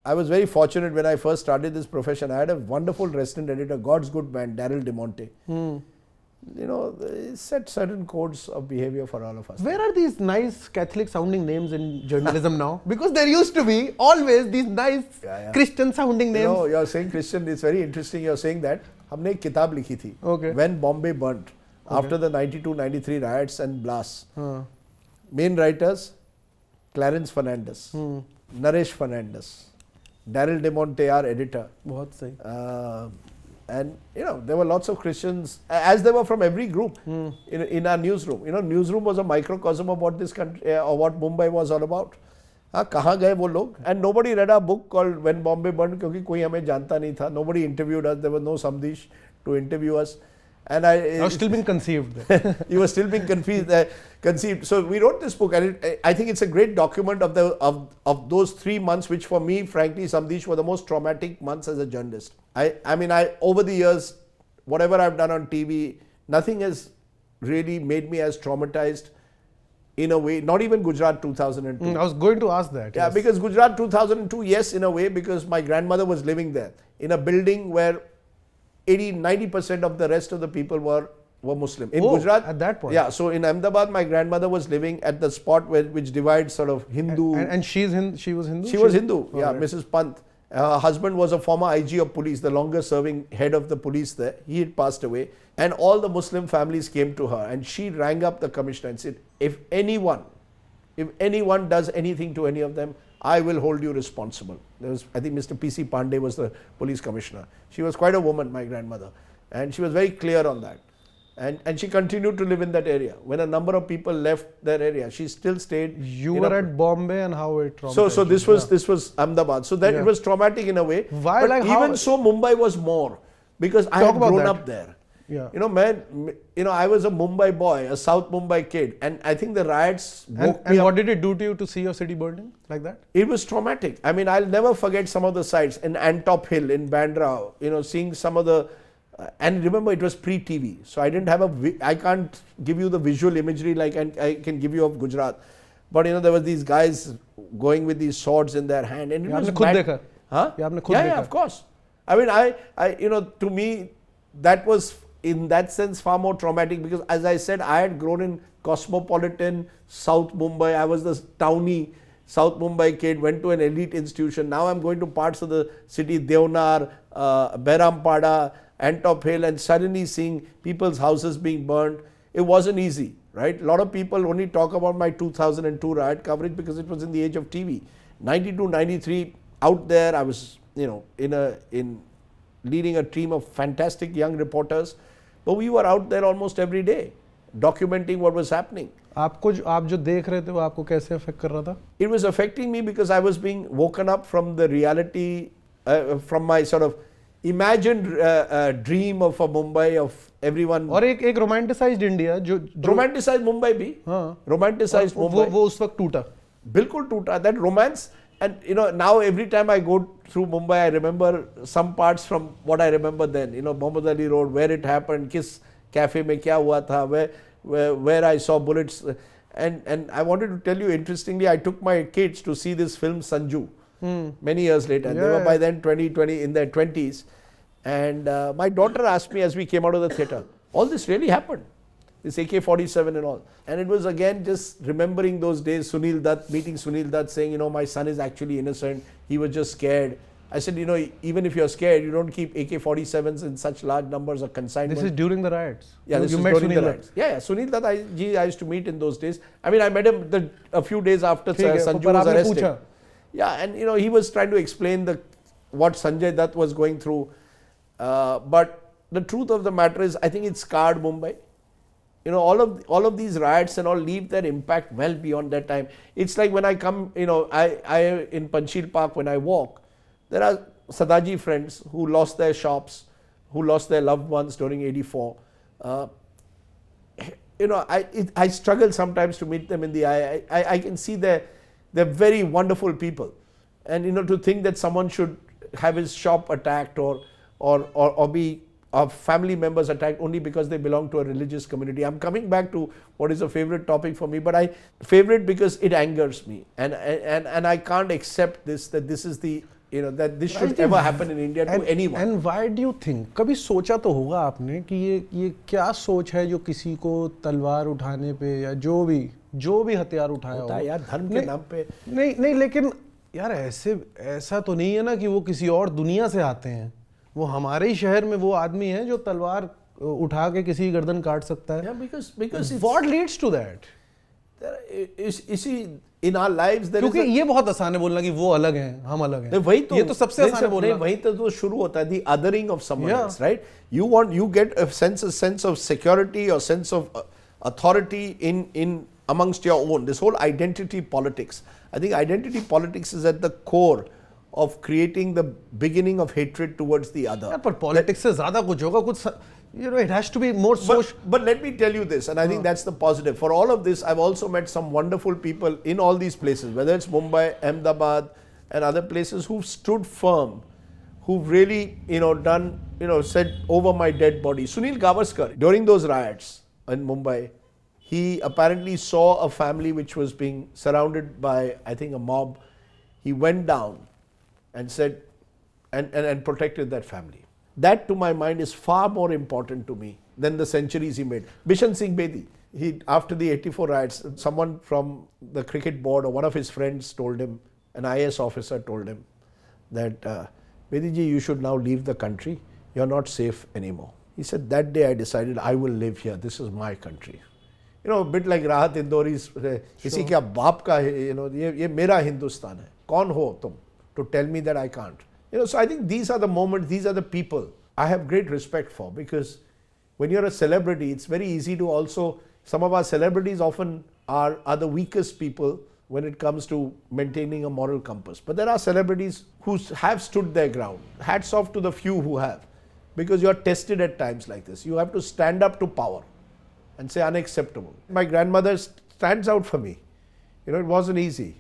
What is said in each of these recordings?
I was very fortunate when I first started this profession. I had a wonderful resident editor, God's good man, Daryl DeMonte. You know, he set certain codes of behavior for all of us. Where are these nice Catholic sounding names in journalism now? Because there used to be always these nice Christian sounding names. You know, you're saying Christian, it's very interesting you're saying that. हमने एक किताब लिखी थी, When Bombay Burnt, after the 92-93 riots and blasts. Main writers, Clarence Fernandez, Naresh Fernandez, Daryl DeMonte, our editor. बहुत सही. And you know, there were lots of Christians, as there were from every group in our newsroom. You know, newsroom was a microcosm of what this country or what Mumbai was all about. कहाँ गए वो लोग? And nobody read our book called When Bombay Burned क्योंकि कोई हमें जानता नहीं था. Nobody interviewed us. There was no Samdish to interview us. And I was still being conceived. You were still being conceived. So we wrote this book, and I think it's a great document of those 3 months, which for me, frankly, Samdish, were the most traumatic months as a journalist. I mean, over the years, whatever I've done on TV, nothing has really made me as traumatized in a way. Not even Gujarat 2002. I was going to ask that. Yeah, yes. Because Gujarat 2002, yes, in a way, because my grandmother was living there in a building where 80-90% of the rest of the people were Muslim. In Gujarat, at that point. Yeah, so in Ahmedabad, my grandmother was living at the spot which divides sort of Hindu. And she was Hindu? She was Hindu, yeah, right. Mrs. Pant. Her husband was a former IG of police, the longest serving head of the police there. He had passed away. And all the Muslim families came to her, and she rang up the commissioner and said, if anyone does anything to any of them, I will hold you responsible. There was, I think Mr. P.C. Pandey was the police commissioner. She was quite a woman, my grandmother. And she was very clear on that. And she continued to live in that area. When a number of people left that area, she still stayed. You were at Bombay and how it traumatized. So this was Ahmedabad. So that it was traumatic in a way. Why? But like even so, Mumbai was more. Because I had grown up there. Yeah. You know, man, you know, I was a Mumbai boy, a South Mumbai kid, and I think the riots woke me up. And what did it do to you to see your city burning like that? It was traumatic. I mean, I'll never forget some of the sights in Antop Hill, in Bandra, you know, seeing some of the, and remember it was pre-TV, so I didn't have I can't give you the visual imagery like I can give you of Gujarat. But you know, there were these guys going with these swords in their hand, and it was bad. Huh? Yeah, of course. I mean, I you know, to me, that was in that sense far more traumatic because, as I said, I had grown in cosmopolitan South Mumbai. I was the towny South Mumbai kid, went to an elite institution. Now I'm going to parts of the city, Devnar, Behrampada, Antop Hill, and suddenly seeing people's houses being burned. It wasn't easy, right? A lot of people only talk about my 2002 riot coverage because it was in the age of TV. 92, 93, out there, I was, you know, in leading a team of fantastic young reporters. But we were out there almost every day, documenting what was happening. आप जो देख रहे थे वो आपको कैसे affect कर रहा था? It was affecting me because I was being woken up from the reality, from my sort of imagined dream of a Mumbai of everyone. और एक romanticized India जो romanticized Mumbai भी, romanticized Mumbai. वो उस वक्त टूटा. बिल्कुल टूटा. That romance. And you know, now every time I go through Mumbai, I remember some parts from what I remember then. You know, Mohammad Ali Road, where it happened, किस cafe में क्या हुआ था, where I saw bullets. And I wanted to tell you, interestingly, I took my kids to see this film Sanju many years later. They were by then 20 in their 20s. And my daughter asked me as we came out of the theatre, all this really happened? This AK-47 and all. And it was again just remembering those days, meeting Sunil Dutt saying, you know, my son is actually innocent. He was just scared. I said, you know, even if you're scared, you don't keep AK-47s in such large numbers or consignment. This is during the riots? Yeah, this is during the riots. Yeah, Sunil Dutt, I used to meet in those days. I mean, I met him a few days after Sanju was arrested. Yeah, and you know, he was trying to explain what Sanjay Dutt was going through. But the truth of the matter is, I think it scarred Mumbai. You know, all of these riots and all leave their impact well beyond that time. It's like when I come, you know, I in Panchil Park, when I walk, there are Sadaji friends who lost their shops, who lost their loved ones during 84. You know, I struggle sometimes to meet them in the eye. I can see they're very wonderful people. And, you know, to think that someone should have his shop attacked or be family members attacked only because they belong to a religious community. I'm coming back to what is a favorite topic for me, but favorite because it angers me, and I can't accept that this is the that this should ever happen in India to anyone. And why do you think? कभी सोचा तो होगा आपने कि ये क्या सोच है जो किसी को तलवार उठाने पे या जो भी हथियार उठाया हो यार धर्म के नाम पे नहीं लेकिन यार ऐसा तो नहीं है ना कि वो किसी और दुनिया से आते हैं. वो हमारे ही शहर में वो आदमी है जो तलवार उठा के किसी गर्दन काट सकता है. because what leads to that? You see, in our lives there क्योंकि ये बहुत आसान है बोलना कि वो अलग हैं, हम अलग हैं. ये तो सबसे आसान है बोलना. वही तो शुरू होता है, the othering of someone else, right? You get a sense of security or sense of authority in amongst your own. This whole identity politics. I think identity politics is at the core of creating the beginning of hatred towards the other. पर politics से ज़्यादा कुछ होगा, कुछ it has to be more social. But let me tell you this, and I think that's the positive. For all of this, I've also met some wonderful people in all these places, whether it's Mumbai, Ahmedabad, and other places who've stood firm, who've really, done, said over my dead body. Sunil Gavaskar, during those riots in Mumbai, he apparently saw a family which was being surrounded by, I think, a mob. He went down and said, and protected that family. That, to my mind, is far more important to me than the centuries he made. Bishan Singh Bedi, after the 84 riots, someone from the cricket board or one of his friends told him, an IAS officer told him that, Bedi ji, you should now leave the country. You're not safe anymore. He said, that day I decided I will live here. This is my country. A bit like Rahat Indori's, किसी क्या बाप का है, ये मेरा हिंदुस्तान है. कौन हो तुम to tell me that I can't? So I think these are the moments, these are the people I have great respect for, because when you're a celebrity, it's very easy to also, some of our celebrities often are the weakest people when it comes to maintaining a moral compass. But there are celebrities who have stood their ground. Hats off to the few who have, because you're tested at times like this. You have to stand up to power and say unacceptable. My grandmother stands out for me. It wasn't easy,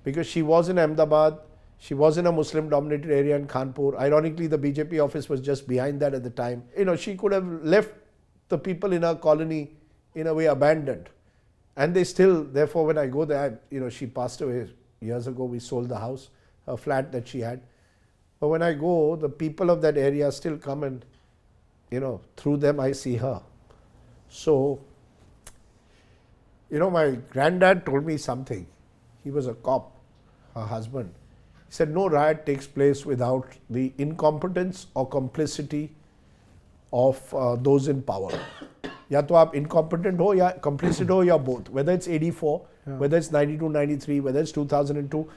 because she was in Ahmedabad. She was in a Muslim-dominated area in Kanpur. Ironically, the BJP office was just behind that at the time. She could have left the people in her colony in a way abandoned. And they still, therefore, when I go there, she passed away years ago. We sold the house, her flat that she had. But when I go, the people of that area still come and, through them I see her. So, my granddad told me something. He was a cop, her husband. He said, no riot takes place without the incompetence or complicity of those in power. या तो आप incompetent हो या complicit हो या both. Whether it's 84, whether it's 92, 93, whether it's 2002,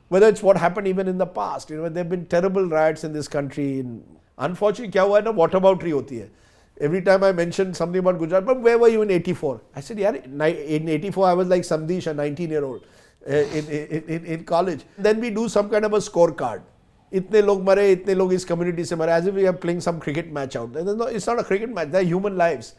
whether it's what happened even in the past. There have been terrible riots in this country. Unfortunately, क्या हुआ है ना, whataboutery होती है. Every time I mention something about Gujarat, but where were you in 84? I said, yeah, in 84 I was like Samdish, a 19-year-old. In college. Then we do some kind of a scorecard. Itne log mare, itne log is community se mare, as if we are playing some cricket match out. No, it's not a cricket match, they're human lives.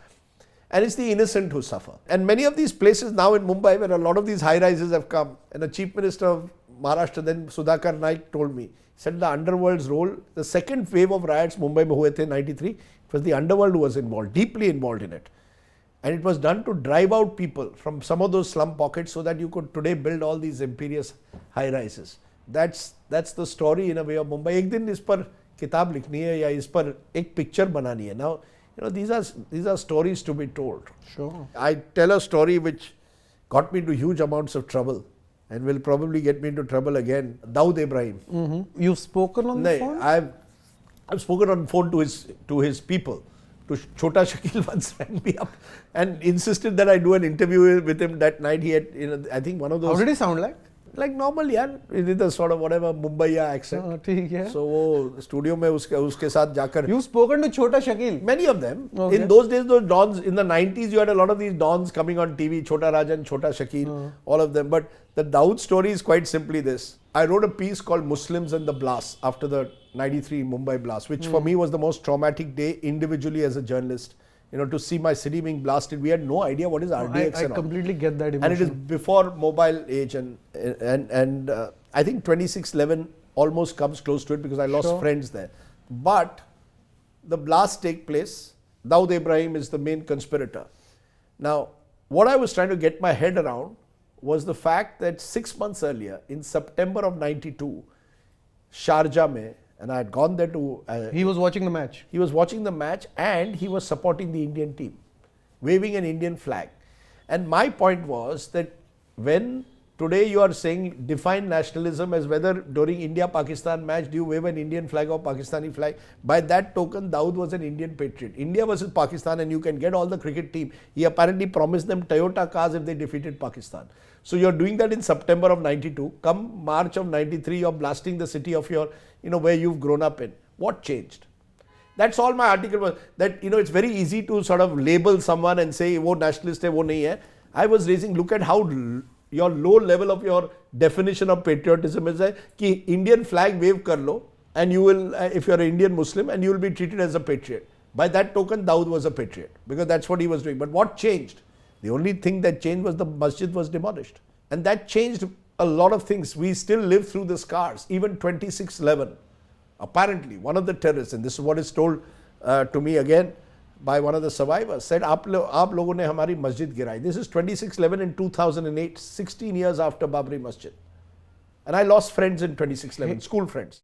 And it's the innocent who suffer. And many of these places now in Mumbai, where a lot of these high-rises have come, and the Chief Minister of Maharashtra, then Sudhakar Naik, told me, he said the underworld's role, the second wave of riots Mumbai mein hue the 93, it was the underworld who was involved, deeply involved in it. And it was done to drive out people from some of those slum pockets so that you could today build all these imperious high-rises. That's the story in a way of Mumbai. एक दिन इस पर किताब लिखनी है या इस पर एक picture बनानी है. Now, these are stories to be told. Sure. I tell a story which got me into huge amounts of trouble and will probably get me into trouble again. Dawood Ibrahim. Mm-hmm. You've spoken on the phone? I've spoken on the phone to his people. To Chota Shakil once rang me up and insisted that I do an interview with him that night. He had, I think one of those. How did he sound like? Like normal, yeah. With a sort of whatever Mumbai accent. ठीक है. So वो studio में उसके साथ जाकर. You've spoken to Chota Shakil? Many of them. Okay. In those days, those dons, in the 90s, you had a lot of these dons coming on TV. Chota Rajan, Chota Shakil, all of them. But the Dawood story is quite simply this. I wrote a piece called Muslims and the Blast after the 93 Mumbai blast, which for me was the most traumatic day individually as a journalist. To see my city being blasted, we had no idea what is RDX. I completely get that emotion. And it is before mobile age, and I think 2611 almost comes close to it because I lost friends there. But the blast take place. Dawood Ibrahim is the main conspirator. Now, what I was trying to get my head around was the fact that 6 months earlier, in September of 92, Sharjah mein, and I had gone there to... he was watching the match. He was watching the match and he was supporting the Indian team, waving an Indian flag. And my point was that when today you are saying define nationalism as whether during India-Pakistan match do you wave an Indian flag or Pakistani flag. By that token, Dawood was an Indian patriot. India versus Pakistan, and you can get all the cricket team. He apparently promised them Toyota cars if they defeated Pakistan. So you're doing that in September of 92. Come March of 93, you're blasting the city of your, where you've grown up in. What changed? That's all my article was. That, it's very easy to sort of label someone and say, wo nationalist hai, wo nahi hai. I was raising, look at how your low level of your definition of patriotism is that Indian flag wave kar lo, and you will, if you're an Indian Muslim, and you will be treated as a patriot. By that token, Dawood was a patriot because that's what he was doing. But what changed? The only thing that changed was the masjid was demolished. And that changed a lot of things. We still live through the scars. Even 26/11, apparently one of the terrorists, and this is what is told to me again by one of the survivors, said, aap logon ne hamari masjid girai. This is 26/11 in 2008, 16 years after Babri Masjid. And I lost friends in 26/11, school friends.